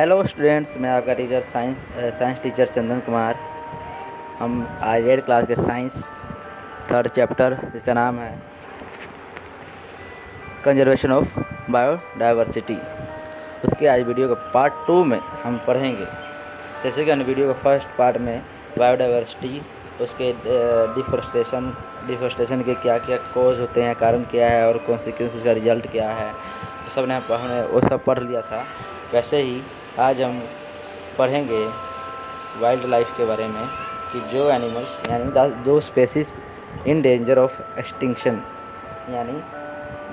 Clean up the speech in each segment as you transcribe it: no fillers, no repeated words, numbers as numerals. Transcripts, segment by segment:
Hello students, मैं आपका teacher science teacher Chandan Kumar. हम आज 8 क्लास के साइंस थर्ड चैप्टर जिसका नाम है कंजर्वेशन ऑफ बायोडाइवर्सिटी, उसके आज वीडियो का पार्ट 2 में हम पढ़ेंगे। जैसे कि हमने वीडियो का फर्स्ट पार्ट में बायोडाइवर्सिटी, उसके डिफोरेस्टेशन के क्या क्या कॉज होते हैं, कारण क्या है और कॉन्सिक्वेंस का रिजल्ट क्या है, तो सब हमने वो सब पढ़ लिया था। वैसे ही आज हम पढ़ेंगे वाइल्ड लाइफ के बारे में कि जो एनिमल्स यानी जो species in danger of extinction, यानी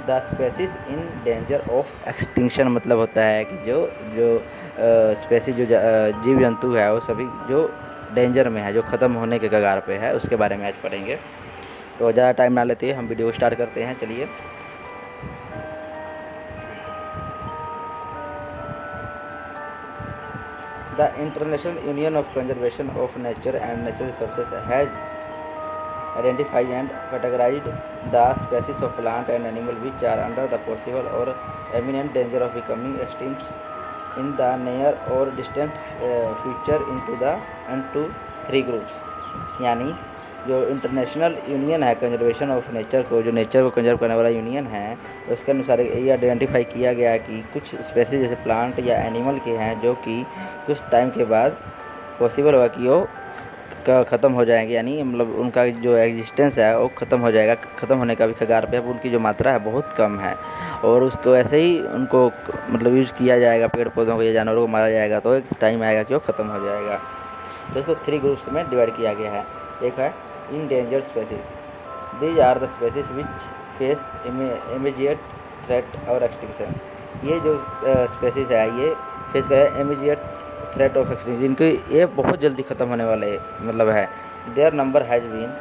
the species in danger of extinction मतलब होता है कि जो स्पेसीज जो जीव जंतु है वो सभी जो डेंजर में है, जो ख़त्म होने के कगार पे है, उसके बारे में आज पढ़ेंगे। तो ज़्यादा टाइम ना लेते हम वीडियो को स्टार्ट करते हैं। चलिए। The International Union of Conservation of Nature and Natural Resources has identified and categorized the species of plant and animal which are under the possible or imminent danger of becoming extinct in the near or distant future into 3 groups। यानी जो international union है conservation of nature को, जो nature को conserve करने वाला union है, उसके अनुसार ये आइडेंटिफाई किया गया कि कुछ स्पेसीज जैसे प्लांट या एनिमल के हैं जो कि कुछ टाइम के बाद पॉसिबल होगा कि वो ख़त्म हो जाएंगे, यानी मतलब उनका जो एग्जिस्टेंस है वो ख़त्म हो जाएगा, ख़त्म होने का भी कगार पे है। उनकी जो मात्रा है बहुत कम है और उसको ऐसे ही उनको मतलब यूज़ किया जाएगा, पेड़ पौधों को या जानवरों को मारा जाएगा तो एक टाइम आएगा कि वो ख़त्म हो जाएगा। तो इसको 3 ग्रुप्स में डिवाइड किया गया है। एक है endangered species, these are the species which face immediate threat और extinction। ये जो स्पेसीज है ये फेस करें immediate threat of extinction, जिनके ये बहुत जल्दी ख़त्म होने वाले मतलब है। their number has been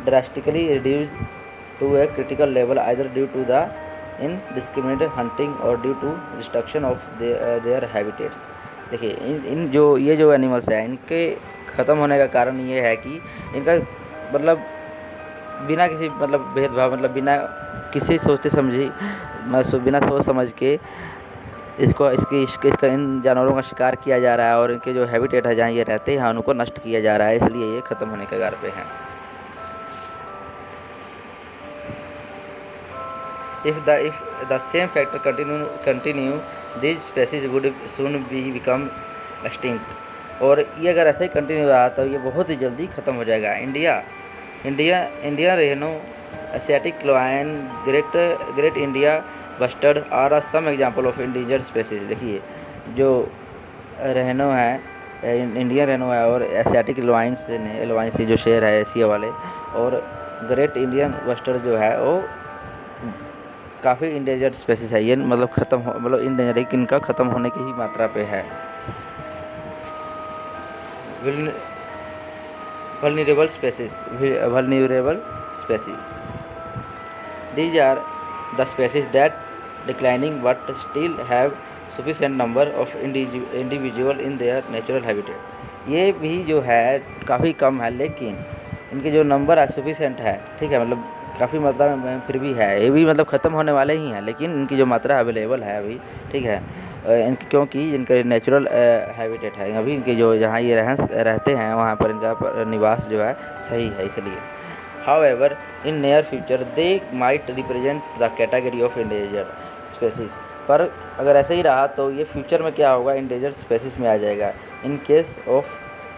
drastically reduced to a critical level either due to the indiscriminate hunting or due to destruction of their habitats। देखिए इन जो ये जो एनिमल्स हैं इनके ख़त्म होने का कारण ये है कि इनका मतलब बिना किसी मतलब भेदभाव, मतलब बिना किसी सोचते समझे, बिना सोच समझ के इसका इन जानवरों का शिकार किया जा रहा है और इनके जो हैबिटेट है जहाँ ये रहते हैं उनको नष्ट किया जा रहा है, इसलिए ये ख़त्म होने के कगार पे हैं। If the same factor continue, these species would soon become extinct। और ये अगर ऐसे ही कंटिन्यू रहा तो ये बहुत ही जल्दी ख़त्म हो जाएगा। India rhino, Asiatic lion, great India bustard are some example of endangered species. देखिए जो रेनो है, इंडियन रेनो है और एशियाटिक लायंस जो शेर है एशिया वाले, और ग्रेट इंडियन बस्टर्ड जो है वो काफ़ी इंडेंजर्ड स्पेसीज है। ये मतलब मतलब इंडेंजर इनका ख़त्म होने की ही मात्रा पे है। vulnerable species, these are the species that declining but still have sufficient number of individual in their natural habitat। ये भी जो है काफ़ी कम है लेकिन इनके जो नंबर है सफिशेंट है, ठीक है, मतलब काफ़ी मात्रा में फिर भी है। ये भी मतलब ख़त्म होने वाले ही हैं लेकिन इनकी जो मात्रा अवेलेबल है अभी, ठीक है, इनकी क्योंकि इनका नेचुरल हैबिटेट है, अभी इनके जो जहाँ ये रहते हैं वहाँ पर इनका निवास जो है सही है, इसलिए। However in near future they might represent the category of endangered species. पर अगर ऐसे ही रहा तो ये फ्यूचर में क्या होगा, इंडेंजर्ड स्पेसीज में आ जाएगा। In case of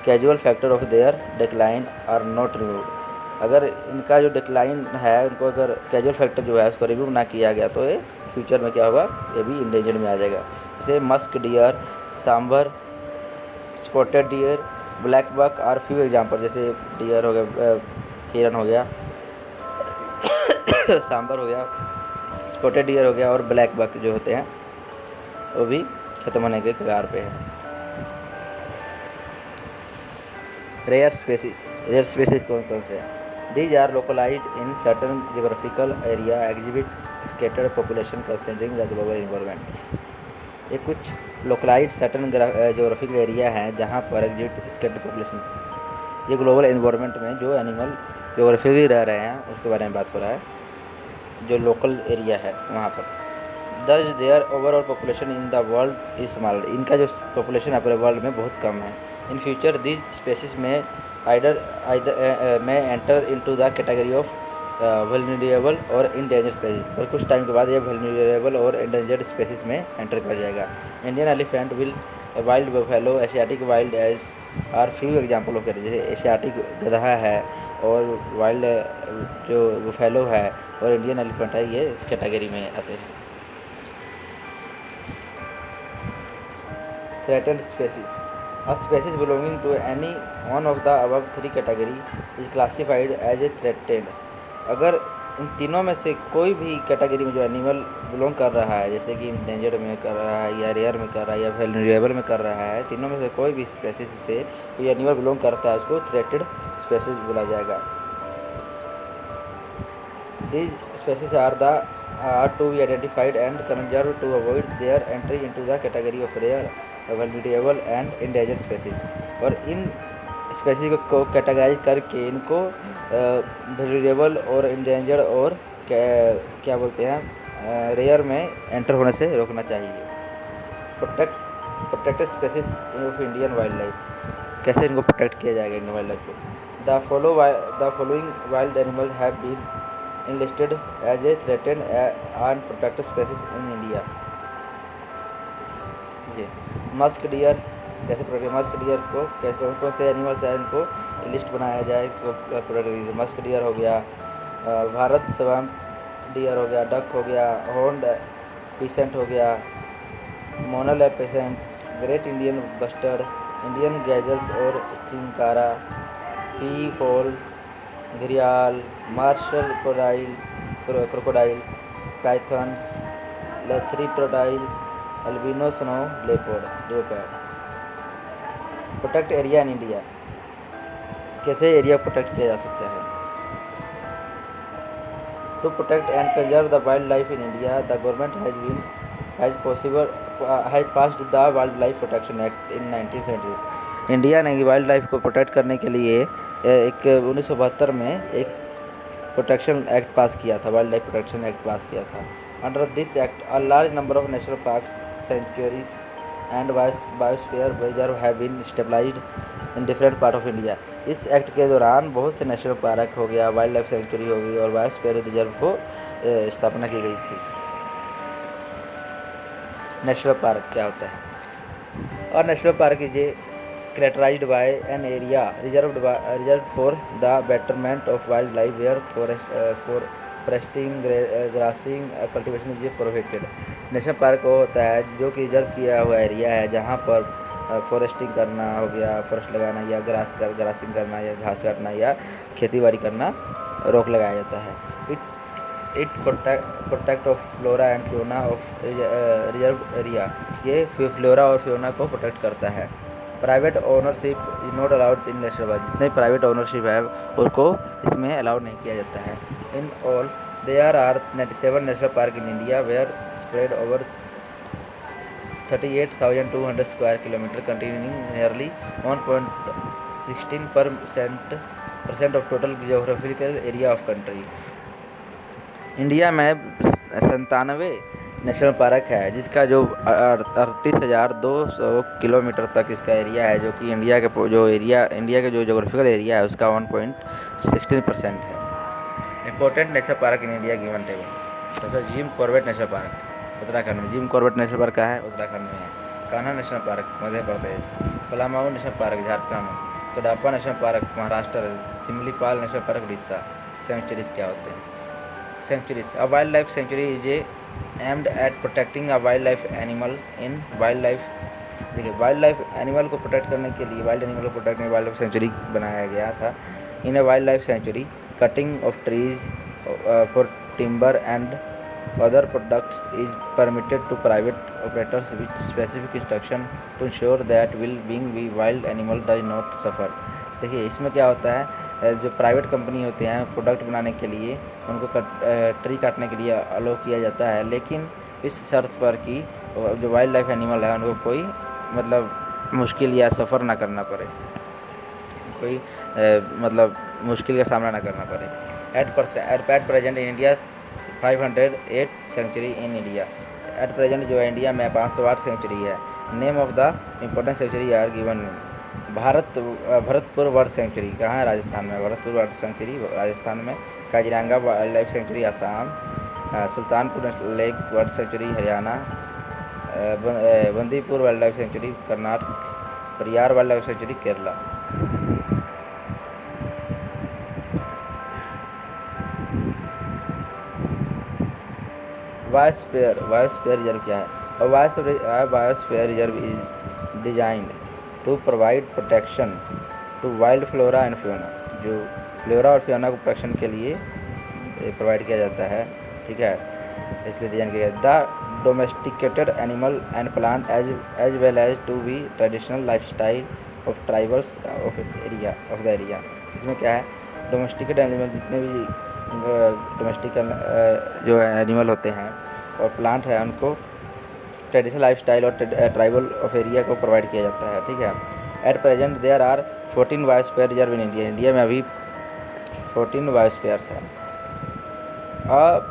casual factor of their decline are not removed. अगर इनका जो डिक्लाइन है उनको अगर कैजुअल फैक्टर जो है उसको रिमूव ना किया गया तो ये फ्यूचर में क्या होगा, ये भी इंडेंजर्ड में आ जाएगा। जैसे musk deer, sambar, spotted deer, black buck are few example. जैसे डियर हो गया, हिरन हो गया, सांबर हो गया, स्पॉटेड डियर हो गया और ब्लैक बक जो होते हैं वो भी ख़त्म होने के कगार पे है। रेयर स्पेसीज कौन कौन से हैं? These are localized in certain geographical area, exhibit scattered population considering the global environment। ये कुछ लोकलाइज्ड सर्टन जोग्राफिकल एरिया हैं जहाँ पर एग्जिबिट स्कैटर्ड पॉपुलेशन, ये ग्लोबल एनवायरनमेंट में जो एनिमल जोग्राफिकली रह रहे हैं उसके बारे में बात हो रहा है, जो लोकल एरिया है वहाँ पर thus their overall population in the world is small. इनका जो पॉपुलेशन है पूरे वर्ल्ड में बहुत कम है। इन फ्यूचर दिस स्पेसिस में आइदर में enter into the category of vulnerable और इंडेंजर्ड स्पेसीज। और कुछ टाइम के बाद ये वल्नरेबल और इंडेंजर्ड स्पेसीज में एंटर कर जाएगा। Indian elephant will wild buffalo Asiatic wild ass are few example of category. जैसे एशियाटिक गधा है और वाइल्ड जो बफेलो है और इंडियन एलिफेंट है, ये इस कैटेगरी में आते हैं। Threatened species. A species belonging to any one of the above three category is classified as a threatened। अगर इन तीनों में से कोई भी कैटेगरी में जो एनिमल बिलोंग कर रहा है, जैसे कि इंडेंजर्ड में कर रहा है या रेयर में कर रहा है या वल्नरेबल में कर रहा है, तीनों में से कोई भी स्पेसीज से कोई एनिमल बिलोंग करता है उसको थ्रेटेड स्पेसीज बोला जाएगा। These species are to be identified and conserved to avoid their entry into the category of rare, vulnerable and endangered species. और इन स्पेसीज को कैटेगराइज करके इनको वल्नरेबल और इंडेंजर्ड और क्या बोलते हैं रेयर में एंटर होने से रोकना चाहिए। Protected species of Indian wildlife. कैसे इनको प्रोटेक्ट किया जाएगा इंडियन वाइल्ड लाइफ को? The following wild animal have been enlisted as a threatened and protected species in India। ये मस्क डियर कैसे प्रोटेक्ट, मस्क डियर को कैसे कौन से एनिमल्स हैं इनको लिस्ट बनाया जाए प्रोटेक्ट। मस्क डियर हो गया, भारत स्वैम्प डियर हो गया, डक हो गया, हॉर्न्ड पीसेंट हो गया, monal pheasant, great Indian bustard, Indian gazelles और चिंकारा, पी पोल, घड़ियाल, मार्शल क्रोकोडाइल, पाइथन्स, लेथरीटोडाइल, albino snow leopard. Protect area in India. कैसे एरिया प्रोटेक्ट किया जा सकता है? To protect and conserve the wild life in India the government has passed the wild life protection act in 1970। India ने wild life को protect करने के लिए एक 1972 में एक प्रोटेक्शन एक्ट पास किया था, वाइल्ड लाइफ प्रोटेक्शन एक्ट पास किया था। Under this act a large number of national parks, sanctuaries and biosphere reserve have been stabilized in different part of India. इस एक्ट के दौरान बहुत से नेशनल पार्क हो गया, वाइल्ड लाइफ सेंचुरी हो गई और बायोस्फीयर रिजर्व को स्थापना की गई थी। नेशनल पार्क क्या होता है? और national park is a characterized by an area reserved for the betterment of wildlife where foresting, grazing, cultivation is prohibited। National park वो होता है जो कि रिजर्व किया हुआ एरिया है जहाँ पर फॉरेस्टिंग करना हो गया, फॉरेस्ट लगाना या ग्रासिंग करना या घास काटना या खेती बाड़ी करना रोक लगाया जाता है। It protect of flora and fauna of reserve area. ये फ्लोरा और फ्योना को प्रोटेक्ट करता है। Private ownership is not allowed in national park. जितने प्राइवेट ओनरशिप है उनको इसमें अलाउ नहीं किया जाता है। In all there are 97 national park in India were spread over 38,200 square kilometer containing nearly 1.16% of total geographical area of country. India में 97 national park है जिसका जो 38,200 किलोमीटर तक इसका एरिया है, जो कि इंडिया के जो जोग्राफिकल एरिया है उसका 1.16% है। Important national park in India given table. सबसे Jim Corbett national park Uttarakhand में। जिम कॉर्बेट नेशनल पार्क कहाँ है? उत्तराखंड में है। Kanha national park Madhya Pradesh. Palamau national park Jharkhand. Tadoba national park Maharashtra. Similipal national park Orissa. Sanctuaries क्या होते हैं? Sanctuaries a wild life sanctuary is a aimed at protecting a wild life animal in wild life. देखिए wild life animal को protect करने के लिए, वाइल्ड एनिमल को protect करने वाइल्ड लाइफ सेंचुरी बनाया गया था। In a wild life sanctuary cutting of trees for timber and other products is permitted to private operators with specific instruction to ensure that well being we wild animal does not suffer. देखिए इसमें क्या होता है, जो private company होते हैं product बनाने के लिए उनको ट्री काटने के लिए अलो किया जाता है, लेकिन इस शर्त पर कि जो वाइल्ड लाइफ एनिमल है उनको कोई मतलब मुश्किल या सफ़र ना करना पड़े, कोई मतलब मुश्किल का सामना ना करना पड़े। At present in India 508 sanctuary in India. At present जो है इंडिया में 508 सेंचुरी है। Name of the important sanctuary are given. Bharatpur bird sanctuary कहाँ है? राजस्थान में। भरतपुर बर्ड सेंचुरी राजस्थान में। Kaziranga wild life sanctuary Assam. Sultanpur lake bird sanctuary Haryana. Bandipur wild life sanctuary Karnataka. Periyar wild life sanctuary Kerala. Biosphere reserve क्या है? Biosphere reserve is designed to provide protection to wild flora and fauna. जो flora और fauna को protection के लिए provide किया जाता है, ठीक है, इसलिए डिजाइन किया गया। The domesticated animal and plant as well as to be traditional life style of tribals of the area. इसमें क्या है? डोमेस्टिकेटेड एनिमल जितने भी डोमेस्टिक जो एनिमल होते हैं और प्लांट है उनको ट्रेडिशनल लाइफ स्टाइल और ट्राइबल ऑफ एरिया को प्रोवाइड किया जाता है, ठीक है। At present there are 14 biosphere reserve in India. India में अभी 14 बायोस्फीयर्स हैं।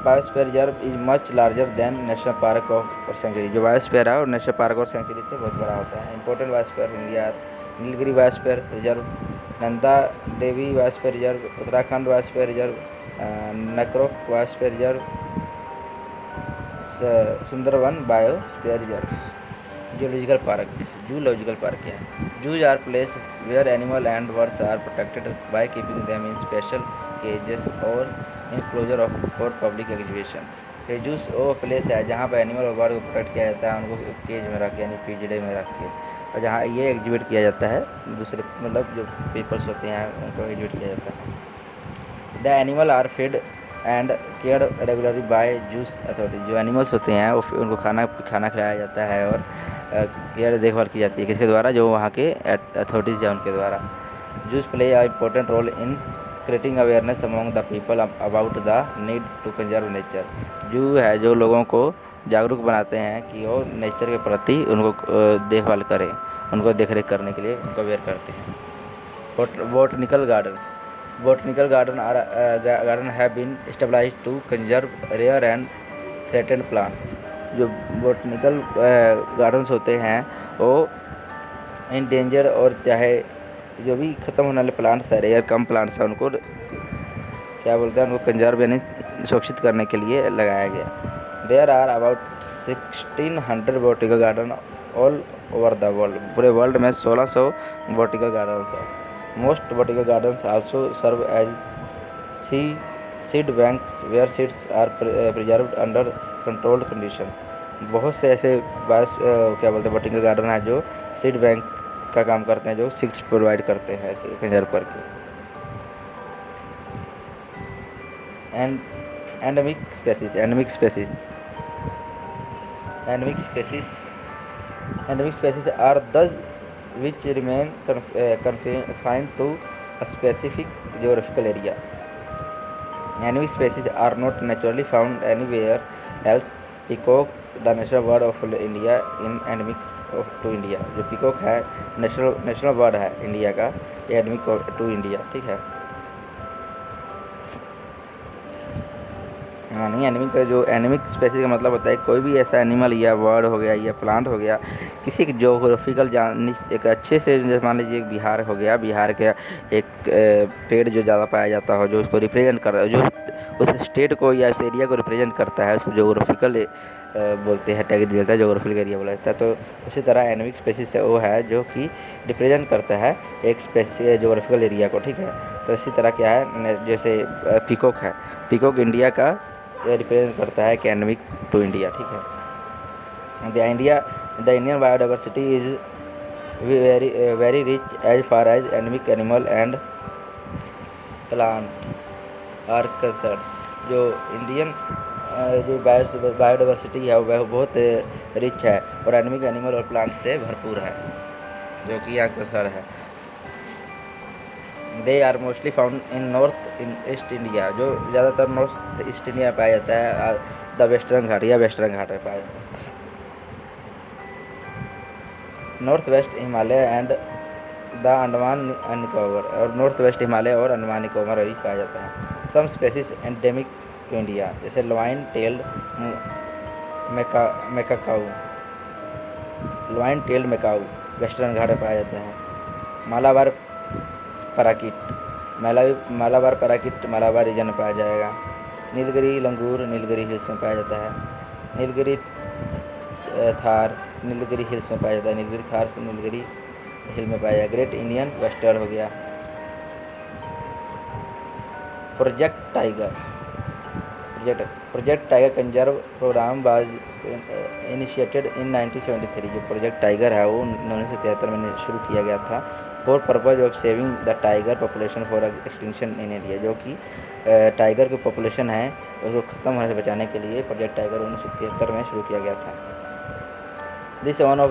Biosphere reserve is much larger than national park और सेंचुरी। जो बायोस्फीयर है और नेशनल पार्क और सेंचुरी से बहुत बड़ा होता है। Important biosphere India: Nilgiri biosphere reserve, Nanda Devi biosphere reserve, Uttarakhand biosphere reserve, Nokrek biosphere reserve, Sundarban biosphere reserve. Zoological park है। Zoos are place where animal and birds are protected by keeping them in special cages और enclosure for public exhibition. Zoos वो प्लेस है जहाँ पर animal और bird को protect किया जाता है, उनको केज में रख के यानी पिंजड़े में रख के, और जहाँ ये एग्जिबिट किया जाता है, दूसरे मतलब जो पीपल्स होते हैं उनको एग्जिबिट किया जाता है। The animal are feed and care regularly by zoos authority. जो एनिमल्स होते हैं उनको खाना खिलाया जाता है और केयर देखभाल की जाती है किसके द्वारा? जो वहाँ के अथॉरिटीज़ हैं उनके द्वारा। Zoos play a important role in creating awareness among the people about the need to conserve nature. Zoo है जो लोगों को जागरूक बनाते हैं कि वो नेचर के प्रति उनको देखभाल करें, उनको देखरेख करने के लिए उनको अवेयर करते हैं। Botanical garden have been established to conserve rare and threatened plants. जो बोटनिकल गार्डन्स होते हैं वो इंडेंजर और चाहे जो भी ख़त्म होने वाले प्लांट्स है, रेयर कम प्लांट्स है, उनको क्या बोलते हैं, उनको कंजर्व यानी सुरक्षित करने के लिए लगाया गया। There are about 1600 botanical garden all over the world. पूरे वर्ल्ड में 1600 बोटिकल गार्डन्स हैं। Most botanical gardens also serve as seed banks where seeds are preserved under controlled condition. बहुत से ऐसे क्या बोलते हैं बोटिकल गार्डन हैं जो सीड बैंक का काम करते हैं, जो सीड्स प्रोवाइड करते हैं कंजर्व करके। Endemic species are those which remain confined to a specific geographical area. Endemic species are not naturally found anywhere else. Peacock, the national bird of India, in endemic to India. जो peacock है national bird है India का, endemic to India, ठीक है। यानी anaemic का जो anaemic species का मतलब होता है कोई भी ऐसा एनिमल या बर्ड हो गया या प्लांट हो गया किसी एक जोग्राफिकल एक अच्छे से, जैसे मान लीजिए बिहार हो गया, बिहार के एक पेड़ जो ज़्यादा पाया जाता हो, जो उसको रिप्रेजेंट कर रहा है, जो उस स्टेट को या उस एरिया को रिप्रेजेंट करता है, उसको जोग्राफिकल बोलते हैं, टैग दिया जाता है, जोग्राफिकल एरिया बोला जाता है। तो उसी तरह एनिमिक स्पेसीज वो है जो कि रिप्रेजेंट करता है एक जोग्राफिकल एरिया को, ठीक है। तो इसी तरह क्या है, जैसे पीकॉक है, पीकॉक इंडिया का रिप्रेजेंट करता है एंडेमिक टू इंडिया, ठीक है। The Indian biodiversity is very rich as far as endemic animal and plant are concern. जो इंडियन जो बायोडाइवर्सिटी है वह बहुत रिच है और एंडेमिक एनिमल और प्लांट से भरपूर है, जो कि यहाँ कंसर्न है। They are mostly found in north in east India. जो ज़्यादातर नॉर्थ ईस्ट इंडिया में पाया जाता है, द वेस्टर्न घाट या वेस्टर्न घाट में पाया जाता है। North west Himalaya and the Andaman and Nicobar, और नॉर्थ वेस्ट हिमालय और अंडमान निकोबार में भी पाया जाता है। Some species endemic to India, जैसे lion tailed macaque, lion tailed macaque Western Ghat में पाया जाता है। Malabar parakeet, Malabar parakeet Malabar region में पाया जाएगा। नीलगिरी लंगूर नीलगिरी हिल्स में पाया जाता है। नीलगिरी थार नीलगिरी हिल्स में पाया जाता है। नीलगिरी थार से नीलगिरी हिल में पाया जाएगा। ग्रेट इंडियन वेस्टर्न हो गया। Project tiger conserve program was initiated in 1973। जो प्रोजेक्ट टाइगर है वो 1973 में शुरू किया गया था for purpose of saving the tiger population for extinction in India. जो कि टाइगर की पॉपुलेशन है उसको ख़त्म होने से बचाने के लिए प्रोजेक्ट टाइगर 1973 में शुरू किया गया था। This one of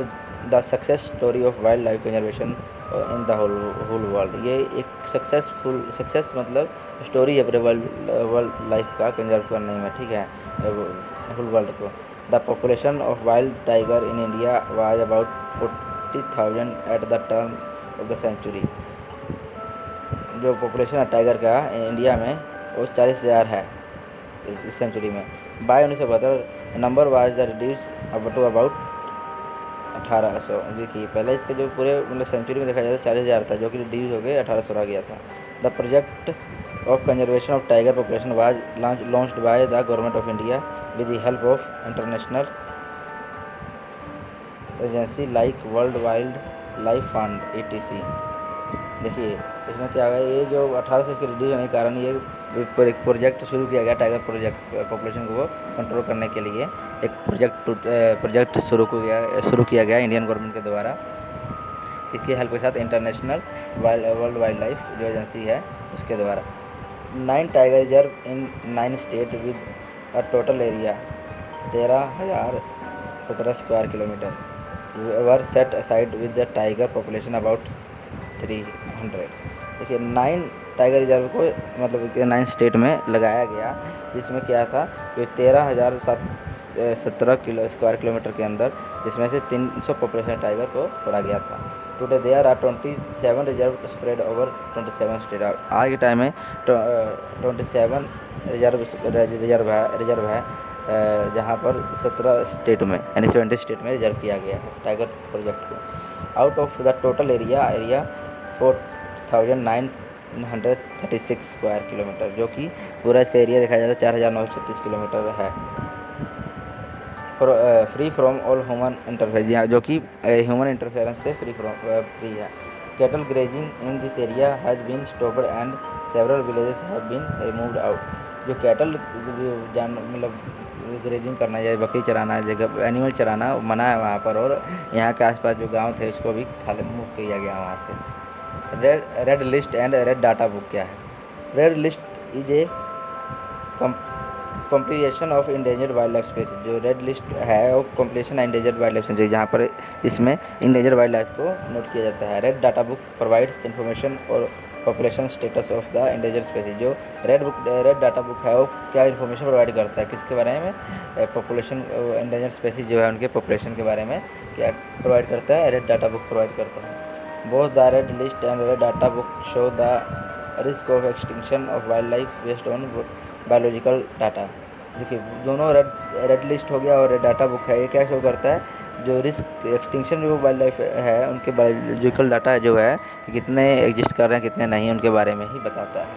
the success story of wild life conservation in the whole world. ये एक सक्सेस मतलब स्टोरी है पूरे वर्ल्ड लाइफ का कंजर्व करने में, ठीक है, होल वर्ल्ड को। The population of wild tiger in India was about 40,000 at the turn of the century. जो पॉपुलेशन है टाइगर का इंडिया में वो 40,000 है इस सेंचुरी में। By 1972 number was the reduce अब टू अबाउट 1800। देखिए पहले इसका जो पूरे मतलब सेंचुरी में देखा जाए तो 40,000 था, जो कि रिड्यूस हो गए 1800 रह गया था। The project of conservation of tiger population was launched by the government of India with the help of international agency like world wild life fund ETC। देखिए इसमें क्या है, ये जो 1800 इसके रिड्यूस होने के कारण ये एक प्रोजेक्ट शुरू किया गया टाइगर प्रोजेक्ट पॉपुलेशन को कंट्रोल करने के लिए। एक प्रोजेक्ट शुरू किया गया इंडियन गवर्नमेंट के द्वारा। इसकी हेल्प के साथ इंटरनेशनल वर्ल्ड वाइल्ड लाइफ जो एजेंसी है उसके द्वारा। 9 tiger reserve in 9 state with a total area 13,017 square kilometre were set aside with the tiger population about 300। देखिए 9 टाइगर रिजर्व को मतलब 9 स्टेट में लगाया गया, जिसमें क्या था कि 13,017 स्क्वायर किलोमीटर के अंदर, जिसमें से 300 पॉपुलेशन टाइगर को छोड़ा गया था। Today there are 27 reserve spread over 27 state. आज के टाइम में 27 रिजर्व है जहाँ पर 17 स्टेट में यानी 70 स्टेट में रिजर्व किया गया है टाइगर प्रोजेक्ट को। Out of the total area 4,936 square kilometre, जो कि पूरा इसका एरिया देखा जाए तो 4,936 किलोमीटर है। Free from all human interference, जो कि ह्यूमन इंटरफेरेंस से फ्री है। Cattle grazing in this area has been stopped and several villages have been removed out. जो कैटल मतलब ग्रेजिंग करना या बकरी चराना जगह एनिमल चराना मना है वहाँ पर, और यहाँ के आसपास जो गांव थे उसको भी खाली मूव किया गया वहाँ से। Red list and red data book क्या है? Red list is a compilation of endangered wild life species. जो रेड लिस्ट है वो compilation endangered wild life species, जहाँ पर इसमें इंडेंजर्ड वाइल्ड लाइफ को नोट किया जाता है। Red data book provides information और population status of the endangered species. जो रेड डाटा बुक है वो क्या इन्फॉर्मेशन प्रोवाइड करता है, किसके बारे में? पॉपुलेशन इंडेंजर्ड स्पीसीज जो है उनके पॉपुलेशन के बारे में क्या प्रोवाइड करता है? रेड डाटा बुक प्रोवाइड करता है। Both the red list and red data book show the risk of extinction of wild life based on biological data. देखिए दोनों रेड लिस्ट हो गया और रेड डाटा बुक है, ये क्या शो करता है? जो रिस्क एक्सटिंक्शन जो वाइल्ड लाइफ है उनके बायोलॉजिकल डाटा जो है कि कितने एग्जिस्ट कर रहे हैं कितने नहीं, उनके बारे में ही बताता है।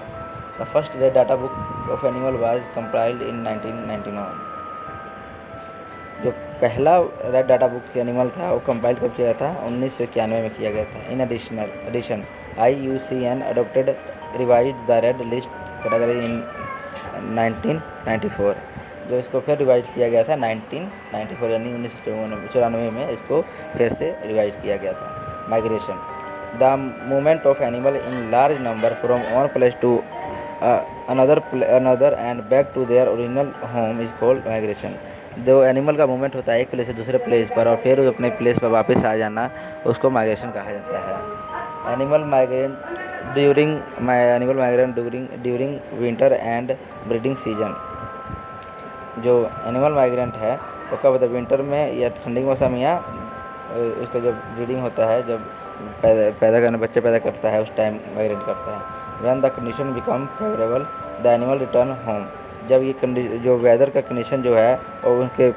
The first red data book of animal was compiled in 1999। जो पहला रेड डाटा बुक एनिमल था वो कंपाइल कब किया था? 1991 में किया गया था। In addition IUCN adopted revised the red list category in 1994। जो इसको फिर रिवाइज किया गया था 1994 यानी 1994 में इसको फिर से रिवाइज किया गया था। Migration, the movement of animal in large number from one place to another and back to their original home is called migration. जो एनिमल का मूवमेंट होता है एक प्लेस से दूसरे प्लेस पर और फिर अपने प्लेस पर वापस आ जाना, उसको माइग्रेशन कहा जाता है। Animal migrant during winter and breeding season. जो एनिमल माइग्रेंट है वो कब होता है? विंटर में या ठंडी के मौसम, या उसका जब ब्रीडिंग होता है, जब बच्चे पैदा करता है उस टाइम माइग्रेट करता है। When the condition become favourable the animal return home. जब ये जो वेदर का कंडीशन जो है और उनके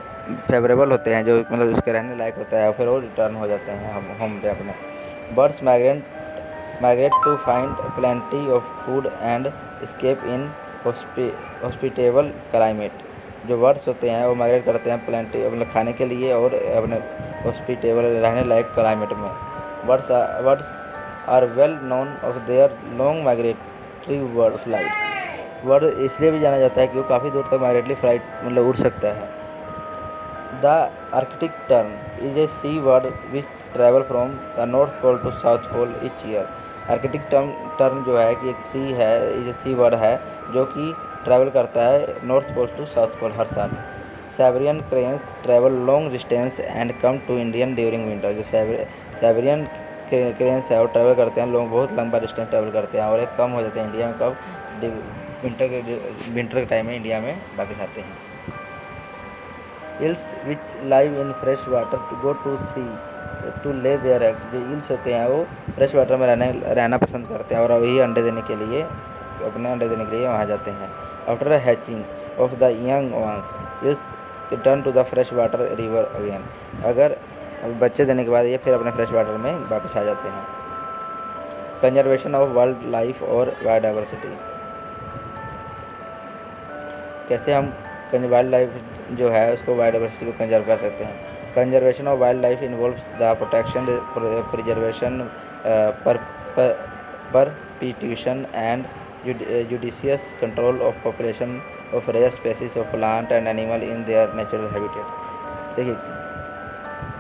फेवरेबल होते हैं, जो मतलब उसके रहने लायक होता है, फिर वो रिटर्न हो जाते हैं हम होम पे अपने। Birds migrate to find plenty of food and escape inhospitable climate. जो बर्ड्स होते हैं वो माइग्रेट करते हैं प्लेंटी मतलब खाने के लिए और अपने हॉस्पिटेबल रहने लायक क्लाइमेट में। Birds are well known of their long migratory flights. Bird इसलिए भी जाना जाता है कि वो काफ़ी दूर तक माइग्रेटरी फ्लाइट मतलब उड़ सकता है। The Arctic tern is a sea bird which travel from the North pole to south Pole each year. Arctic tern जो है कि एक सी बर्ड है जो कि ट्रैवल करता है north pole to south pole हर साल। Siberian cranes travel long distance and come to Indian during winter. जो साइबेरियन क्रेन्स है वो ट्रैवल करते हैं, लोग बहुत लंबा डिस्टेंस ट्रैवल करते हैं और एक कम हो जाते हैं इंडिया में कब विंटर के टाइम में इंडिया में वापस आते हैं। Eels which live in fresh water to go to sea to lay their eggs. जो ईल्स होते हैं वो फ्रेश वाटर में रहना पसंद करते हैं और वही अंडे देने के लिए वहाँ जाते हैं। After hatching of the young ones eels return to the fresh water river again. अगर बच्चे देने के बाद ये फिर अपने फ्रेश वाटर में वापस आ जाते हैं। कंजर्वेशन ऑफ वाइल्ड लाइफ और बायोडाइवर्सिटी। कैसे हम वाइल्ड लाइफ जो है उसको बायोडाइवर्सिटी को कंजर्व कर सकते हैं। Conservation of wild life involves the protection preservation perpetuation and judicious control of population of rare species of plant and animal in their natural habitat. देखिए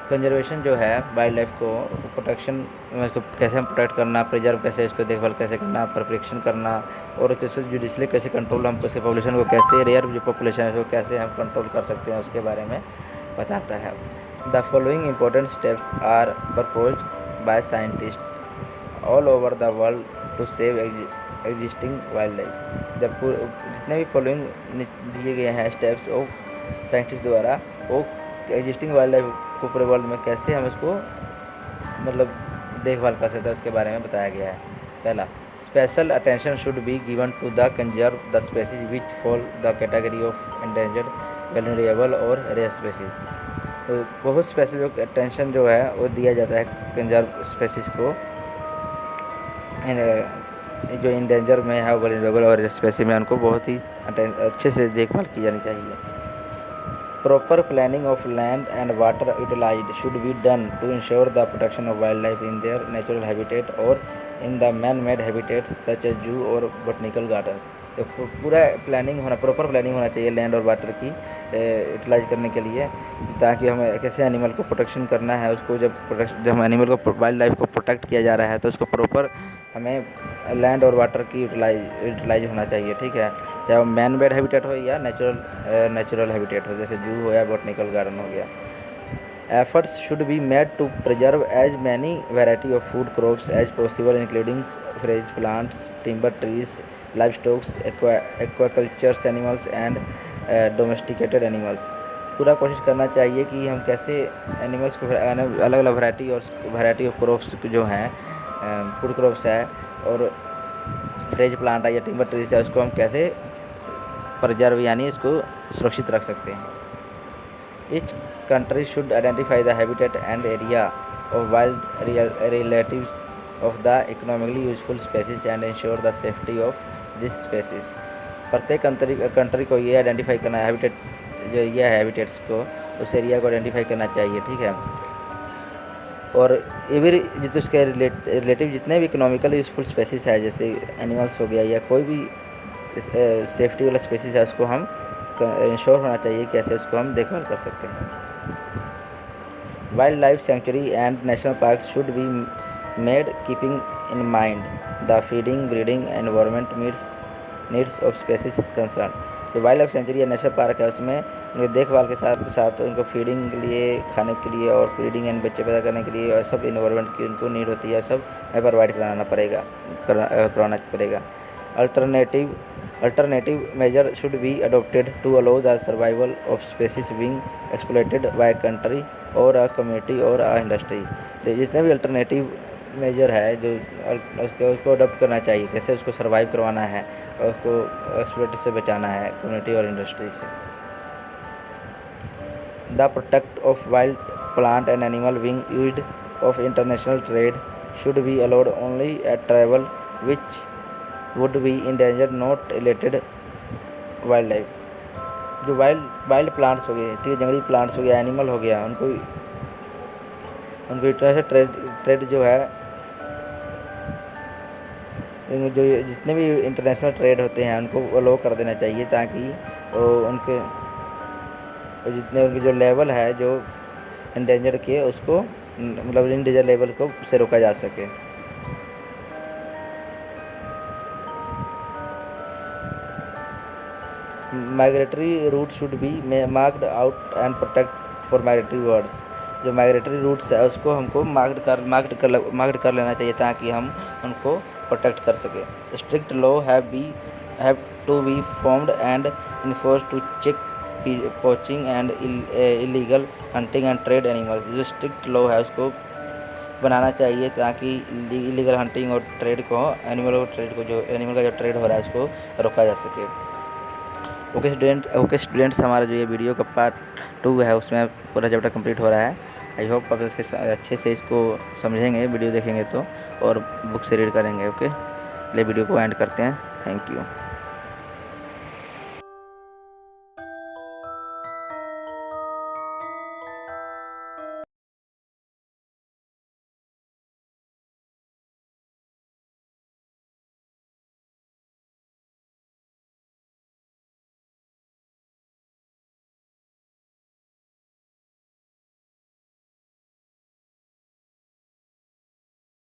कंजर्वेशन जो है वाइल्ड लाइफ को प्रोटेक्शन इसको कैसे हम प्रोटेक्ट करना, प्रिजर्व कैसे इसको देखभाल कैसे करना, परफेक्शन करना और कैसे जुडिशली कैसे कंट्रोल हम उसके पॉपुलेशन को कैसे रेयर जो पॉपुलेशन है उसको कैसे हम कंट्रोल कर सकते हैं उसके बारे में बताता है। The following important steps are proposed by scientist all over the world to save existing wildlife. जब जितने भी फॉलोइंग दिए गए हैं स्टेप्स वो साइंटिस्ट द्वारा वो एग्जिस्टिंग वाइल्ड लाइफ को पूरे वर्ल्ड में कैसे हम इसको मतलब देखभाल कर सकते हैं उसके बारे में बताया गया है। पहला, special attention should be given to the conserve the species which fall the category of endangered, vulnerable और रेयर स्पेसीज। तो बहुत स्पेशल जो अटेंशन जो है वो दिया जाता है कंजर्व स्पेसीज को, जो इंडेंजर में है वल्नरेबल और रेयर स्पेसीज में उनको बहुत ही अच्छे से देखभाल की जानी चाहिए। Proper planning of land and water utilized should be done to ensure the protection of wildlife in their natural habitat or in the man-made habitats such as zoo or botanical gardens। तो पूरा planning होना proper planning होना चाहिए land और water की utilise करने के लिए, ताकि हमें कैसे एनिमल को प्रोटेक्शन करना है उसको जब हम एनिमल को वाइल्ड लाइफ को प्रोटेक्ट किया जा रहा है तो उसको प्रॉपर हमें लैंड और वाटर की यूटिलाइज होना चाहिए। ठीक है, चाहे वो मैन मेड हैबिटेट हो या नेचुरल हैबिटेट हो, जैसे जू हो या बॉटनिकल गार्डन हो गया। Efforts should be made to preserve as many variety of food crops as possible including forage plants, timber trees, live stocks, aquacultures animals and domesticated animals. पूरा कोशिश करना चाहिए कि हम कैसे एनिमल्स को अलग अलग वैरायटी ऑफ क्रॉप्स जो हैं फूड क्रॉप्स है और फ्रेज प्लांट है या टिम्बर ट्रीज है उसको हम कैसे प्रिजर्व यानी इसको सुरक्षित रख सकते हैं। Each country should identify the habitat and area of wild relatives of the economically useful species and ensure the safety of this species. प्रत्येक कंट्री को ये आइडेंटिफाई करना है हैबिटेट जो एरिया है हैबिटेट्स को उस एरिया को आइडेंटिफाई करना चाहिए। ठीक है, और एवरी जितने उसके रिलेटिव जितने भी इकोनॉमिकल यूजफुल स्पेसीज है जैसे एनिमल्स हो गया या कोई भी सेफ्टी वाला स्पेसीज है उसको हम इंश्योर होना चाहिए कैसे उसको हम देखभाल कर सकते हैं। Wild life century and national park should be made keeping in mind the feeding breeding environment needs of species concern. जो वाइल्ड लाइफ सेंचुरी या नेशनल पार्क है उसमें उनके देखभाल के साथ साथ उनको फीडिंग के लिए खाने के लिए और ब्रीडिंग एंड बच्चे पैदा करने के लिए और सब इन्वायरमेंट की उनको नीड होती है सब प्रोवाइड कराना पड़ेगा। Alternative measure should be adopted to allow the survival of species being exploited by country और अ कम्युनिटी और अ इंडस्ट्री। तो जितने भी अल्टरनेटिव मेजर है जो उसको अडॉप्ट करना चाहिए, कैसे उसको सर्वाइव करवाना है और उसको एक्सप्लॉइट से बचाना है कम्युनिटी और इंडस्ट्री से। The protect of wild plant and animal being used of international trade should be allowed only at travel which would be endangered not related wildlife। जो वाइल्ड प्लांट्स हो गए, ठीक है, जंगली प्लांट्स हो गया, एनिमल हो गया, उनको इंटरनेशनल ट्रेड जो है, जो जितने भी इंटरनेशनल ट्रेड होते हैं उनको अलो कर देना चाहिए, ताकि उनके जितने उनके जो लेवल है जो इंडेंजर के उसको मतलब इंडेंजर लेवल को से रोका जा सके। Migratory route should be marked out and protect for migratory birds. जो माइग्रेटरी रूट्स है उसको हमको मार्क्ड कर लेना चाहिए, ताकि हम उनको प्रोटेक्ट कर सके। Strict law have to be formed and enforce to check poaching and illegal hunting and trade animals. जो स्ट्रिक्ट लॉ है उसको बनाना चाहिए, ताकि इलीगल हंटिंग और ट्रेड को जो एनिमल का जो ट्रेड हो रहा है उसको रोका जा सके। ओके स्टूडेंट्स, हमारा जो ये वीडियो का पार्ट 2 है उसमें पूरा चैप्टर कंप्लीट हो रहा है। आई होप आप अच्छे से इसको समझेंगे, वीडियो देखेंगे तो, और बुक से रीड करेंगे। ओके, ले वीडियो को एंड करते हैं। Thank you.